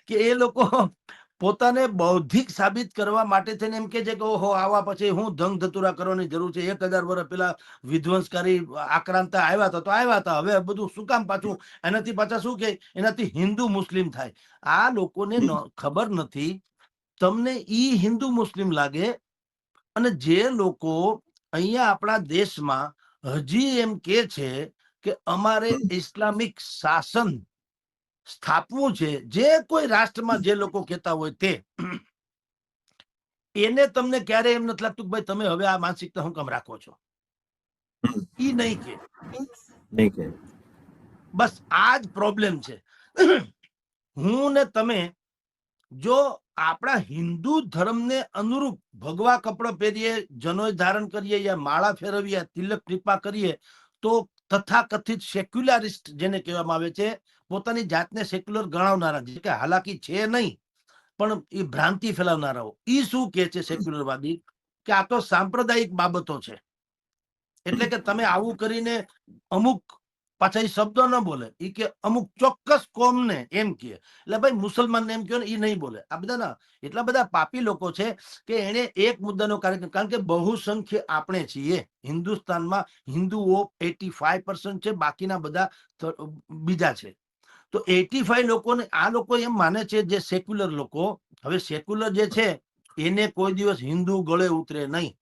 કે એ લોકો પોતાને બૌદ્ધિક સાબિત કરવા માટે થઈને એમ કે છે કે ઓહો આવા પછી હું ધંગ ધતુરા કરવાની જરૂર છે, 1000 વર્ષ પેલા વિધ્વંસકારી આક્રાંતા આવ્યા હતા તો આવ્યા હતા, હવે બધું શું કામ પાછું એનાથી પાછા શું કે એનાથી હિન્દુ મુસ્લિમ થાય. આ લોકોને ખબર નથી. તમને ઈ હિન્દુ મુસ્લિમ લાગે, અને જે લોકો અહીંયા આપણા દેશમાં હજી એમ કે છે કે અમારે ઇસ્લામિક શાસન સ્થાપવું છે, જે કોઈ રાષ્ટ્રમાં જે લોકો કહેતા હોય તે, એને તમને ક્યારે એમ નથી લાગતું કે ભાઈ તમે હવે આ માનસિકતા હું કામ રાખો છો? ઈ નહીં કે. બસ આ જ પ્રોબ્લેમ છે. હું ને તમે જો આપણા હિન્દુ ધર્મને અનુરૂપ ભગવા કપડા પહેરીએ, જનોય ધારણ કરીએ, યા માળા ફેરવીએ, તિલક ટીપા કરીએ, તો તથાકથિત સેક્યુલરિસ્ટ જેને કહેવામાં આવે છે, પોતાની જાતને સેક્યુલર ગણાવનારા, જે કે હાલાકી છે નહીં પણ એ ભ્રાંતિ ફેલાવનારાઓ, એ શું કે છે સેક્યુલરવાદી કે આ તો સાંપ્રદાયિક બાબતો છે, એટલે કે તમે આવું કરીને અમુક પાછા એ શબ્દો ન બોલે, એ કે અમુક ચોક્કસ કોમને એમ કે, એટલે ભાઈ મુસલમાન એમ કહો ને એ નહીં બોલે. આ બધા ના એટલા બધા પાપી લોકો છે કે એને એક મુદ્દાનો કાર્યક્રમ, કારણ કે બહુસંખ્ય આપણે છીએ હિન્દુસ્તાનમાં, હિન્દુઓ 85% છે, બાકીના બધા બીજા છે. તો 85 લોકોને આ લોકો એમ માને છે, જે સેક્યુલર લોકો, હવે સેક્યુલર જે છે એને કોઈ દિવસ હિન્દુ ગળે ઉતરે નહીં.